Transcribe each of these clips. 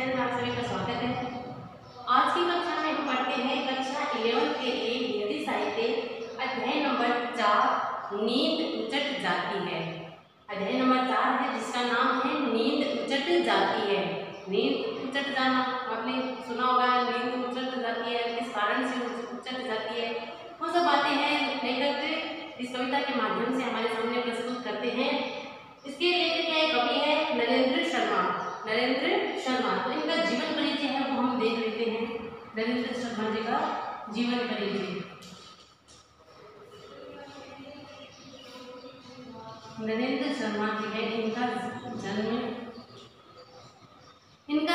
Channel में आप सभी का स्वागत है। आज की कक्षा में हम पढ़ते हैं कक्षा 11 के लिए हिंदी साहित्य अध्याय नंबर 4 नींद उचट जाती है। अध्याय नंबर 4 है जिसका नाम है नींद उचट जाती है। नींद उचट जाना आपने सुना होगा, नींद उचट जाती है, किस कारण से उचट जाती है, वो सब बातें हैं लेखक इस कविता के माध्यम से हमारे सामने प्रस्तुत करते हैं। इसके लेखक क्या कवि है नरेंद्र शर्मा। नरेंद्र शर्मा, तो इनका जीवन परिचय है वो हम देख लेते हैं। नरेंद्र शर्मा जी का जीवन परिचय। नरेंद्र शर्मा जी है, इनका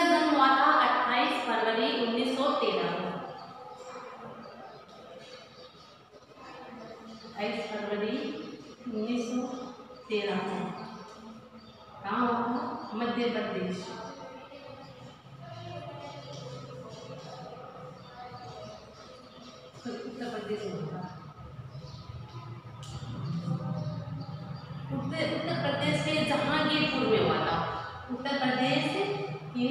जन्म हुआ था 28 फरवरी 1913 को। 28 फरवरी 1913 को कहाँ हुआ था? मध्य प्रदेश। उत्तर प्रदेश में हुआ। उत्तर प्रदेश के जहांगीरपुर में हुआ था। उत्तर प्रदेश के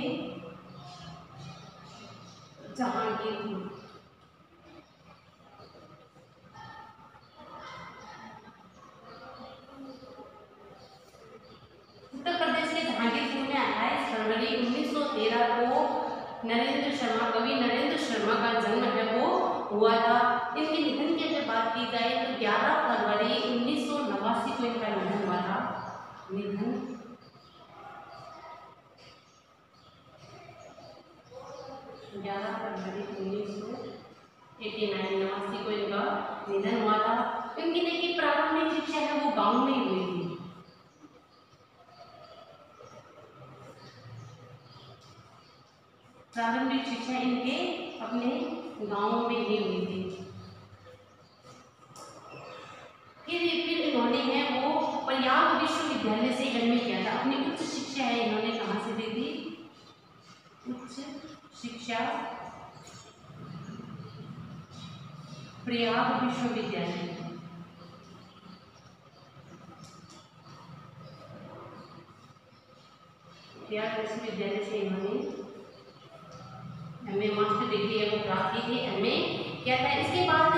जहांगीरपुर। उत्तर प्रदेश के जहांगीरपुर में 28 फरवरी 1913 को कवि नरेंद्र शर्मा का जन्म है वो हुआ था। इनके निधन की अगर बात की जाए तो 11 फरवरी 1989 को इनका निधन हुआ था। निधन 11 फरवरी 1989 को इनका निधन हुआ था। इनकी देखिए प्रारंभिक शिक्षा है वो गांव में हुई थी। प्रारंभिक शिक्षा इनके अपने गांव में ही हुई थी। फिर इन्होंने है वो प्रयाग विश्वविद्यालय से एमए किया था। अपनी उच्च शिक्षा है इन्होंने कहाँ से दी थी? उच्च शिक्षा प्रयाग विश्वविद्यालय। प्रयाग विश्वविद्यालय से इन्होंने एमए मास्टर डिग्री है वो प्राप्त की थी। एमए क्या था? इसके बाद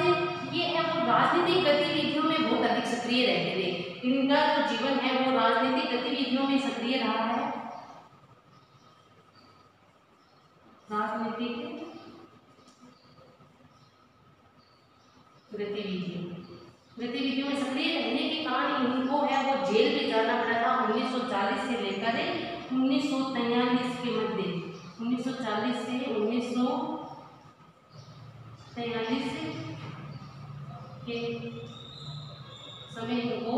ये है वो राजनीतिक गतिविधियों में बहुत अधिक सक्रिय रहते थे। इनका जो जीवन है वो राजनीतिक गतिविधियों में सक्रिय रहा है। राजनीतिक गतिविधियों में सक्रिय रहने के कारण इनको है वो जेल में जाना पड़ा था 1940 से लेकर 1943 के मध्य। 1940 से 1943 के समय इनको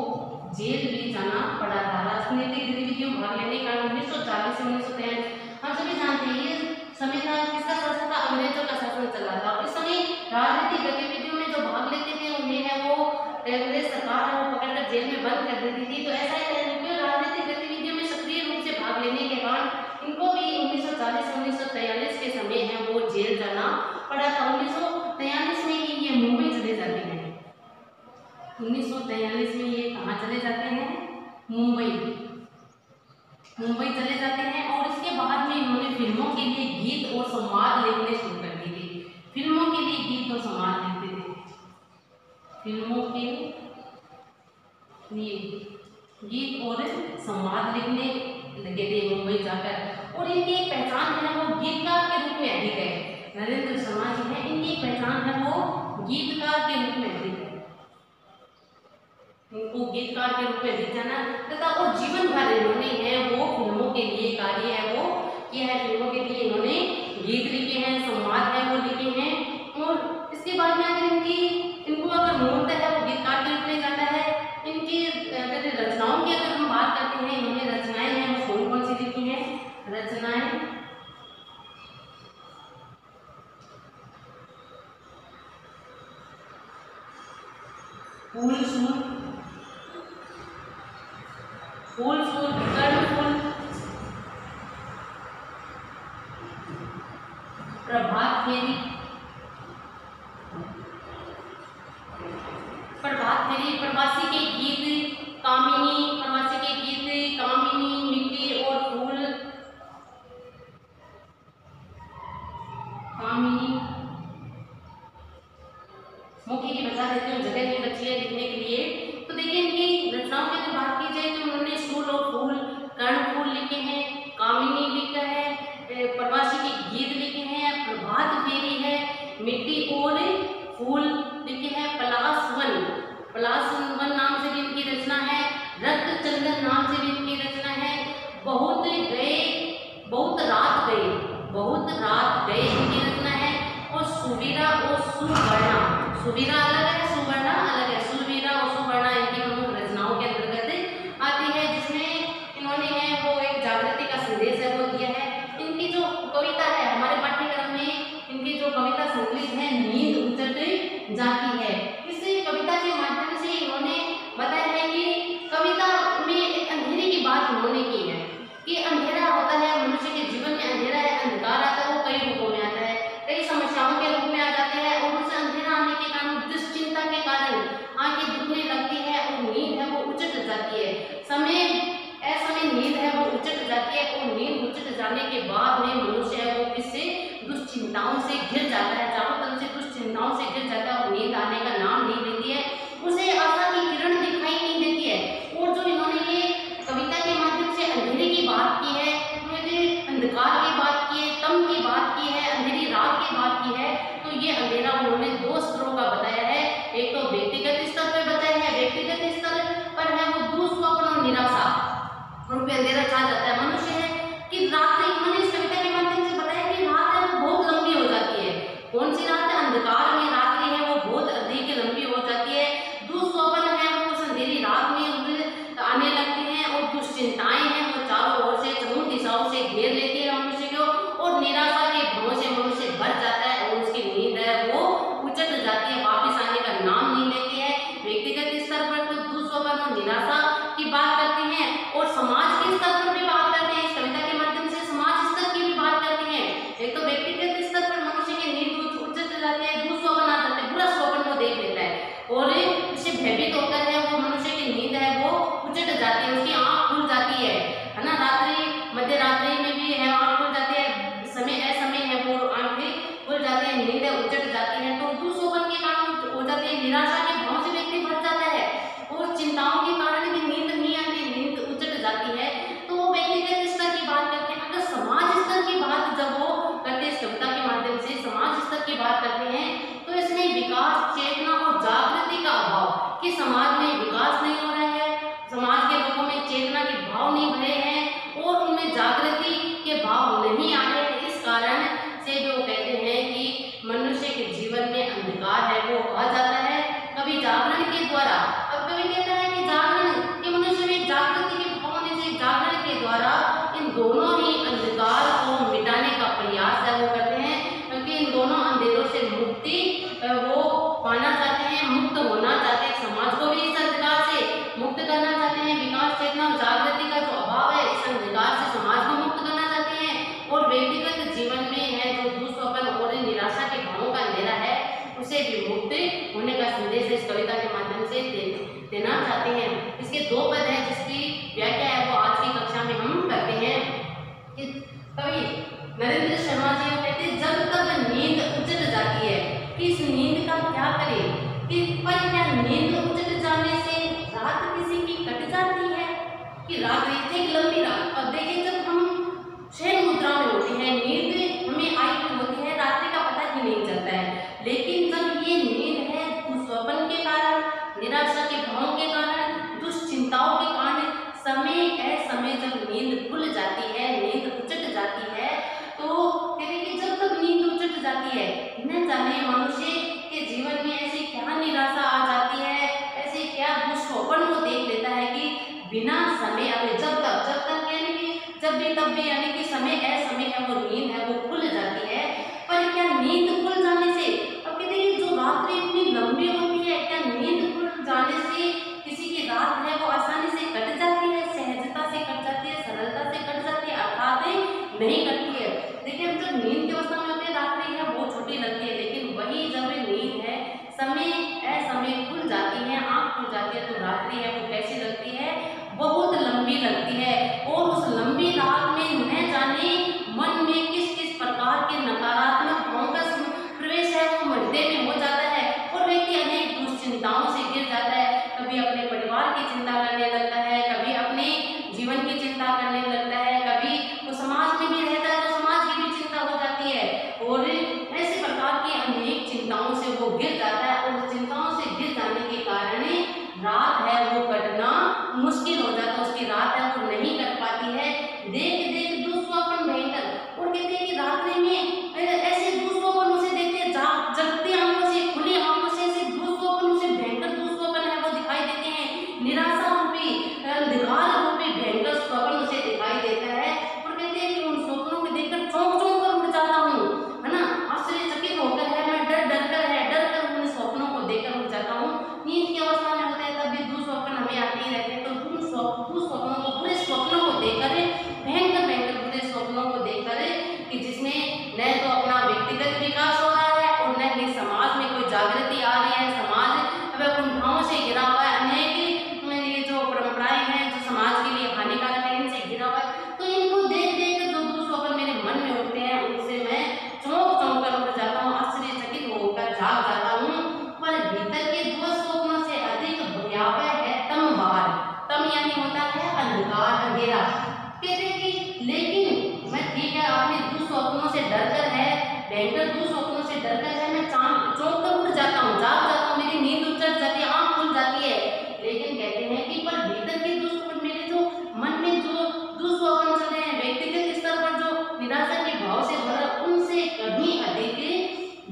जेल भी जाना पड़ा था राजनीतिक गतिविधियों में भाग लेने का। 1940 से 1943 हम सभी जानते हैं ये समय था किसका शासन था? अंग्रेजों का शासन चला था। इस समय राजनीतिक गतिविधियों में जो भाग लेते थे उन्हें है वो अंग्रेज सरकार है वो पकड़कर जेल में बंद कर देती थी। तो ऐसा राजनीतिक गतिविधियों में सक्रिय रूप से भाग लेने के कारण इनको भी 1940 से 1943 के समय है वो जेल जाना पड़ा था। 1943 में ही ये मुंबई चले जाते हैं। 1943 में ये कहाँ चले जाते हैं? मुंबई चले जाते हैं। और इसके बाद में इन्होंने फिल्मों के लिए गीत और संवाद लिखने शुरू कर दिए थे। फिल्मों के लिए गीत और संवाद लिखते थे। फिल्मों के लिए गीत और संवाद लिखने लगे थे मुंबई जाकर। और इनकी एक पहचान है वो गीतकार के रूप में अधिक है। नरेंद्र शर्मा जी है, इनकी पहचान है वो गीतकार के रूप में अधिक है। इनको गीतकार के रूप में अधिक जाना तथा और जीवन भर इन्होंने है वो फिल्मों के लिए कार्य है वो किया है। फिल्मों के लिए इन्होंने गीत लिखे हैं, संवाद है वो लिखे हैं। और इसके बाद में अगर इनको अगर मूलतः है वो गीतकार के रूप में जाता है। इनकी अगर रचनाओं की अगर हम बात करते हैं, इन्होंने रचनाएं हैं वो कौन कौन सी लिखी हैं? रचनाएं फूल फूल कर्णफूल, प्रभात फेरी, प्रवासी के गीत, प्रवासी के गीत, कामिनी, मिट्टी और फूल, मुख्य की बता देती हूँ, जगह नहीं बची है लिखने के लिए। तो देखिए इनकी रचनाओं की अगर बात की जाए तो उन्होंने सूल और फूल, कर्णफूल लिखे हैं, कामिनी लिखा है, प्रवासी के गीत लिखे हैं, प्रभात फेरी है, मिट्टी और फूल लिखे हैं, पलासवन नाम से भी इनकी रचना है, रक्त चंदन नाम से भी इनकी रचना है, बहुत रात गए इनकी रचना है, और सुवीरा और सुवर्णा, सुवीरा अलग है, सुवर्णा अलग है, सुवीरा और सुवर्णा इनकी प्रमुख रचनाओं के अंतर्गत आती है, जिसमें इन्होंने है वो एक जागृति का संदेश है वो दिया है। इनकी जो कविता है हमारे पाठ्यक्रम में, इनकी जो कविता संकलित है नींद उचट जाती है, इस कविता के माध्यम से इन्होंने बताया है कि कविता में एक अंधेरे की बात उन्होंने की है कि अंधेरा होता है, मनुष्य के जीवन में अंधेरा है, अंधकार आता है, वो कई रूपों में आता है, कई समस्याओं के रूप में आ जाते हैं, और उस अंधेरा आने के कारण, दुश्चिंता के कारण आंखें दुखने लगती है और नींद है वो उचट जाती है, असमय नींद है वो उचट जाती है, और नींद उचट जाने के बाद में मनुष्य है वो किससे, दुश्चिंताओं से घिर जाता है, चारों तरफ से दुश्चिंताओं से घिर जाता है और नींद आने का नाम नहीं लेती है, उसे आशा की किरण दिखाई नहीं देती है। और जो इन्होंने ये कविता के माध्यम से अंधेरे की बात की है, उन्होंने अंधकार की बात की है, तम की बात की है, अंधेरी रात की बात की है, तो ये अंधेरा उन्होंने दो स्तरों का बताया है, एक तो व्यक्तिगत स्तर पर बताया है, व्यक्तिगत स्तर पर है वो दुःस्वप्न और निराशा रूपी अंधेरा छा जाता है, मनुष्य है कि रात मैंने इस कविता के माध्यम से बताया कि रात है वो बहुत लंबी हो जाती है, कौन सी रात है, अंधकार में रात्रि है वो बहुत अधिक लंबी हो जाती है, दुःस्वप्न है वो उस अंधेरी रात में आने लगती हैं, और दुश्चिंताएं हैं वो चारों ओर से चहुं दिशाओं से घेर लेती है मनुष्य को, और निराशा के भंव से मनुष्य भर जाता है और उसकी नींद है वो उचट जाती है, वापस आने का नाम नहीं लेती है। व्यक्तिगत स्तर पर तो दुःस्वप्न और निराशा की बात करते हैं, और समाज के स्तर पर भी बात करते हैं, इस कविता के माध्यम से समाज स्तर की भी बात करते हैं। एक तो व्यक्तिगत स्तर पर मनुष्य की नींद उचट जाती है, दुःस्वप्न आ जाते हैं, बुरा स्वप्न वो देख लेता है, और उससे भयभीत होकर है वो मनुष्य की नींद है वो उचट जाती है, उसकी आंख खुल जाती है ना, रात्रि मध्य रात्रि में भी है आंख खुल जाती है, असमय है वो आंखें खुल जाती है, नींद उचट जाती है, तो दुःस्वप्न के कारण हो जाती है, निराशा के भाव से व्यक्ति भर जाता है, और चिंताओं के कारण भी नींद नहीं आती, नींद उचट जाती है, तो वो व्यक्तिगत स्तर की बात करते हैं। अगर समाज स्तर की बात जब वो करते हैं इस कविता के माध्यम से समाज स्तर की बात करते हैं, तो इसमें विकास, चेतना और जागृति का अभाव, कि समाज में विकास नहीं हो रहा है, समाज के लोगों में चेतना के भाव नहीं भरे हैं और उनमें जागृति के भाव नहीं आ रहे हैं, इस कारण से जो कहते हैं कि मनुष्य के जीवन में अंधकार है वो आ जाता है कभी जागरण के द्वारा। अब कभी कहता है कि जागरण के मनुष्य में जागृति के भाव होने से जागरण के द्वारा इन दोनों ही अंधकार को मिटाने का प्रयास है वो करते हैं, क्योंकि इन दोनों अंधेरों से मुक्ति वो पाना चाहते हैं, मुक्त होना चाहते हैं, समाज को भी इस अंधकार से मुक्त करना चाहते हैं, विकास, चेतना और जागृति का जो अभाव है इस अंधकार से समाज को मुक्त करना चाहते हैं, और व्यक्तिगत जीवन में है जो दुःस्वप्न और निराशा के भावों का अंधेरा है उसे भी मुक्त होने का संदेश इस कविता के माध्यम से देना चाहते हैं। इसके दो पद हैं जिसकी व्याख्या है वो आज की कक्षा में हम करते हैं। कि कवि नरेंद्र शर्मा जी कहते हैं जब तक नींद उचट जाती है कि इस नींद का क्या करें, कि पर क्या नींद उचट जाने से रात किसी की कट जाती है, कि रात इतनी लंबी रात। अब देखिए जब हम शयन मुद्रा में होते हैं, नींद हमें आई हुई होती है, रात्रि का पता ही नहीं चलता है, लेकिन जब ये नींद है दुःस्वप्न के कारण, निराशा के भाव के कारण, दुश्चिंताओं के कारण, समय असमय जब नींद खुल जाती है, नींद उचट जाती है, तो कहते हैं कि जब तक नींद उचट जाती है न जाने मनुष्य के जीवन में ऐसी क्या निराशा आ जाती है, ऐसे क्या दुःस्वप्न वो देख लेता है कि बिना समय अभी जब तक यानी कि जब भी तब भी यानी कि समय असमय है वो नींद है वो खुल जाती है। पर क्या नींद खुल जाने से, अब कहते हैं जो रात्रि इतनी लंबी होती है, क्या नींद खुल जाने से किसी की रात है वो आसानी से कट जाती है, सहजता से कट जाती है, सरलता से कट जाती है, अर्थात नहीं कटती है। देखिए हम जब नींद की अवस्था में होते हैं रात्रि है वो छोटी लगती है, लेकिन वही जब नींद है समय असमय खुल जाती है, आँख खुल जाती है, तो रात्रि है वो कैसी लगती है, बहुत लंबी लगती है। और उस लंबी रात में न जाने मन में किस किस प्रकार के नकारात्मक भावों का प्रवेश है वो हृदय में हो जाता है, और व्यक्ति नींद की अवस्था में होते हैं तब भी दुस्वप्न हमें आते ही रहते हैं। तो दुस्वप्नों को, बुरे स्वप्नों को देखकर, भयंकर भयंकर बुरे स्वप्नों को देखकर कि जिसमें न तो अपना व्यक्तिगत विकास हो रहा है और न ही समाज में कोई जागृति आ रही है, समाज अब कुंठाओं से घिरा हुआ है, अनेक ये जो परंपराएं हैं जो समाज के लिए हानिकारक है इनसे घिरा हुआ है। तो इनको देख देख कर जो दुस्वप्न मेरे मन में उठते हैं उनसे मैं चौंक चौंक कर उठ जाता हूँ, आश्चर्यचकित होकर जाग जाता हूँ। पर भीतर के दुस्वप्नों से अधिक भयावह है तमवार। तम यानी होता है अंधकार, अंधेरा। कहते हैं कि लेकिन मैं ठीक है आपने दुस्वप्नों से डरकर है, भयंकर दुस्वप्नों से डरकर है, मैं चौंक कर उठ जाता हूँ, जाग जाता हूँ, मेरी नींद उतर जाती है, आंख खुल जाती है। लेकिन कहते हैं कि पर भीतर के दुस्वप्न, मेरे जो मन में जो दुस्वप्न चल रहे हैं व्यक्तिगत स्तर पर जो निराशा के भाव से भरा, उनसे कहीं अधिक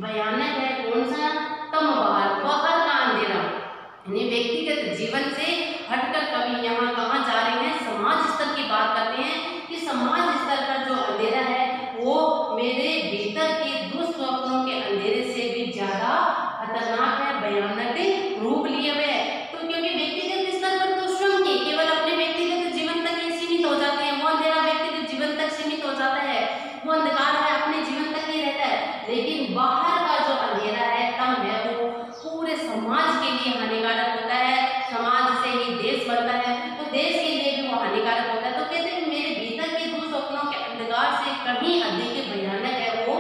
भयानक है कौन सा? तमवार, बाहर का अंधेरा। यानी व्यक्तिगत जीवन से हटकर कभी यहाँ कहाँ जा रहे हैं, समाज स्तर की बात करते हैं कि समाज स्तर पर जो अंधेरा है वो मेरे भीतर के दुस्वप्नों के अंधेरे से भी ज्यादा खतरनाक है, भयानक रूप लिए हुए है। तो क्योंकि व्यक्तिगत स्तर पर तो स्वयं के केवल अपने व्यक्तिगत जीवन तक ही सीमित हो जाते हैं, वो अंधेरा व्यक्तिगत जीवन तक सीमित हो जाता है, वो अंधकार है अपने जीवन तक ही रहता है। लेकिन बाहर का जो अंधेरा है, तम है, वो पूरे समाज के लिए हानिकारक होता है। समाज से ही देश बनता है, तो देश के लिए भी वो हानिकारक होता है। तो कहते हैं मेरे भीतर के दुस्वप्नों के अंधकार से कहीं अधिक भयानक है वो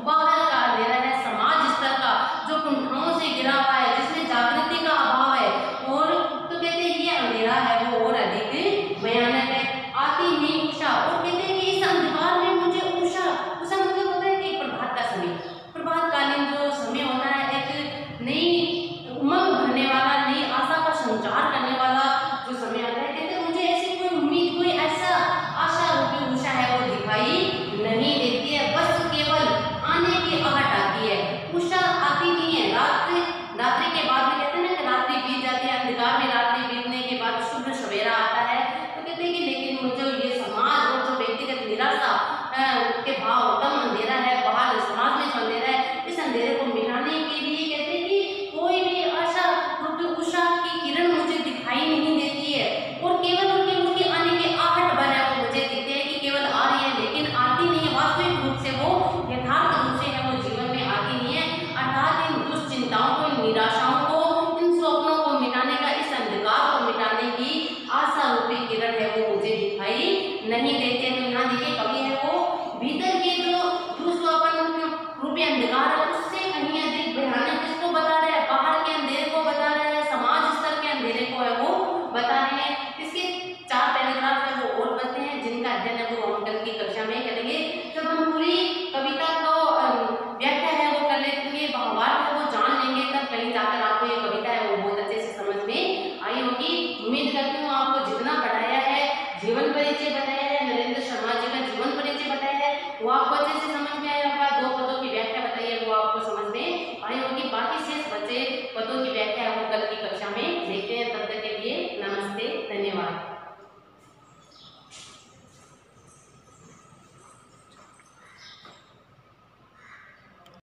बाहर का अंधेरा है, समाज स्तर का जो कुंठाओं से घिरा हुआ है, जिसमें जागृति का अभाव है। और तो कहते हैं ये अंधेरा है वो और अधिक भयानक है। आती नहीं उषा, और कहते हैं कि इस अंधकार में मुझे उषा मतलब होता है कि प्रभात का समय, प्रभातकालीन जो समय होता है, एक नई उमंग भरने वाला, नई आशा का संचार करने वाला जो समय आता है। कहते हैं मुझे ऐसी कोई उम्मीद, कोई ऐसा आशा रूपी उषा है वो दिखाई नहीं देती है, बस केवल आने की आहट आती है, उषा आती नहीं है। रात्रि के बाद में कहते हैं ना कि रात्रि बीत जाती है, अंधकार में रात्रि बीतने के बाद शुभ सवेरा आता है। तो कहते हैं कि लेकिन मुझे ये समाज और जो व्यक्तिगत निराशा के भाव, तम अंधेरा है बाहर समाज में जो अंधेरा है, इस अंधेरे को मिटाने के लिए कहते हैं कि कोई भी आशा रूपी उषा की किरण मुझे दिखाई नहीं देती है, और केवल उनके आने की आहट भर है वो मुझे दिखते हैं कि केवल आ रही है, लेकिन आती नहीं है वास्तविक रूप से, वो यथार्थ रूप से है वो जीवन में आती नहीं है। अर्थात इन दुश्चिंताओं को, इन निराशाओं को, इन स्वप्नों को मिटाने का, इस अंधकार को मिटाने की आशा रूपी किरण है वो मुझे दिखाई नहीं देती है। तो यहाँ देखिए कवि है वो भीतर के जो दुस्वप्न रूपी अंधकार है उससे कहीं अधिक भयानक किसको बता रहे हैं? बाहर के अंधेरे को बता रहे हैं, समाज स्तर के अंधेरे को है वो बता रहे हैं। इसके 4 पैराग्राफ है वो और बनते हैं, जिनका अध्ययन है वो हम कल की कक्षा में करेंगे। जब हम पूरी कविता को व्याख्या है वो कर लेंगे, भावार्थ है वो जान लेंगे, तब कहीं जाकर आपको ये कविता है वो बहुत अच्छे से समझ में आई होगी। उम्मीद करती हूँ आपको जितना पढ़ाया है, जीवन परिचय बताया है, नरेंद्र शर्मा जी का जीवन परिचय बताया है, वो आपको अच्छे से समझ में आया